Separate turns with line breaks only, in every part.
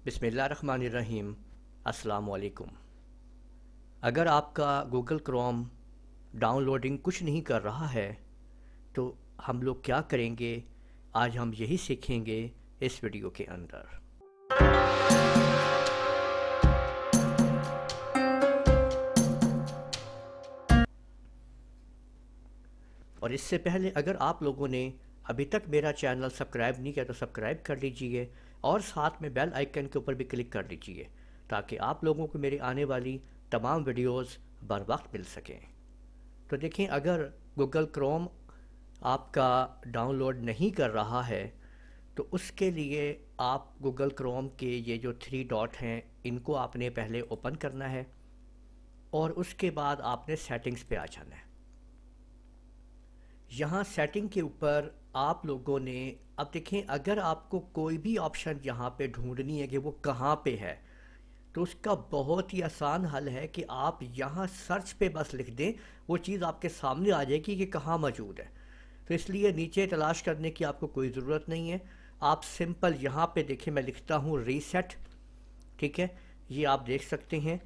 بسم اللہ الرحمن الرحیم۔ السلام علیکم۔ اگر آپ کا گوگل کروم ڈاؤن لوڈنگ کچھ نہیں کر رہا ہے تو ہم لوگ کیا کریں گے، آج ہم یہی سیکھیں گے اس ویڈیو کے اندر۔ اور اس سے پہلے اگر آپ لوگوں نے ابھی تک میرا چینل سبسکرائب نہیں کیا تو سبسکرائب کر لیجئے اور ساتھ میں بیل آئیکن کے اوپر بھی کلک کر لیجئے تاکہ آپ لوگوں کو میری آنے والی تمام ویڈیوز بر وقت مل سکیں۔ تو دیکھیں، اگر گوگل کروم آپ کا ڈاؤن لوڈ نہیں کر رہا ہے تو اس کے لیے آپ گوگل کروم کے یہ جو 3 ڈاٹ ہیں ان کو آپ نے پہلے اوپن کرنا ہے اور اس کے بعد آپ نے سیٹنگز پہ آ جانا ہے۔ یہاں سیٹنگ کے اوپر آپ لوگوں نے اب دیکھیں، اگر آپ کو کوئی بھی آپشن یہاں پہ ڈھونڈنی ہے کہ وہ کہاں پہ ہے تو اس کا بہت ہی آسان حل ہے کہ آپ یہاں سرچ پہ بس لکھ دیں، وہ چیز آپ کے سامنے آ جائے گی کہ کہاں موجود ہے۔ تو اس لیے نیچے تلاش کرنے کی آپ کو کوئی ضرورت نہیں ہے، آپ سمپل یہاں پہ دیکھیں، میں لکھتا ہوں ریسیٹ، ٹھیک ہے، یہ آپ دیکھ سکتے ہیں،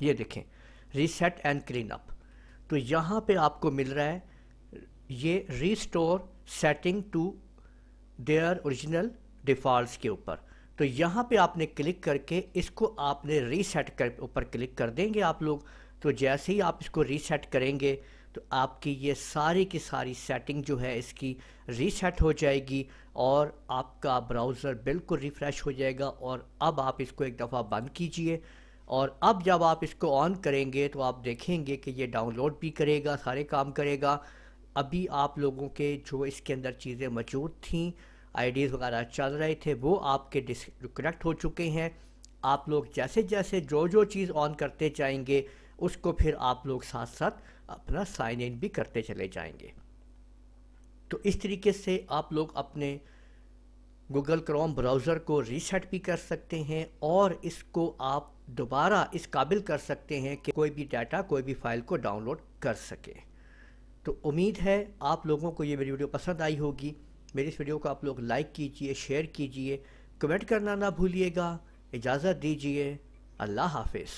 یہ دیکھیں ریسیٹ اینڈ کلین اپ۔ تو یہاں پہ آپ کو مل رہا ہے یہ restore setting to their original defaults کے اوپر۔ تو یہاں پہ آپ نے کلک کر کے اس کو آپ نے ریسیٹ کر اوپر کلک کر دیں گے آپ لوگ۔ تو جیسے ہی آپ اس کو ریسیٹ کریں گے تو آپ کی یہ ساری کی ساری سیٹنگ جو ہے اس کی ریسیٹ ہو جائے گی اور آپ کا براؤزر بالکل ریفریش ہو جائے گا۔ اور اب آپ اس کو ایک دفعہ بند کیجئے اور اب جب آپ اس کو آن کریں گے تو آپ دیکھیں گے کہ یہ ڈاؤن لوڈ بھی کرے گا، سارے کام کرے گا۔ ابھی آپ لوگوں کے جو اس کے اندر چیزیں موجود تھیں، آئی ڈیز وغیرہ چل رہے تھے، وہ آپ کے ڈسکنیکٹ ہو چکے ہیں۔ آپ لوگ جیسے جیسے جو چیز آن کرتے جائیں گے اس کو پھر آپ لوگ ساتھ ساتھ اپنا سائن ان بھی کرتے چلے جائیں گے۔ تو اس طریقے سے آپ لوگ اپنے گوگل کروم براؤزر کو ریسیٹ بھی کر سکتے ہیں اور اس کو آپ دوبارہ اس قابل کر سکتے ہیں کہ کوئی بھی ڈیٹا، کوئی بھی فائل کو ڈاؤن لوڈ کر سکے۔ تو امید ہے آپ لوگوں کو یہ ویڈیو پسند آئی ہوگی۔ میری اس ویڈیو کو آپ لوگ لائک کیجئے، شیئر کیجئے، کمنٹ کرنا نہ بھولیے گا۔ اجازت دیجئے، اللہ حافظ۔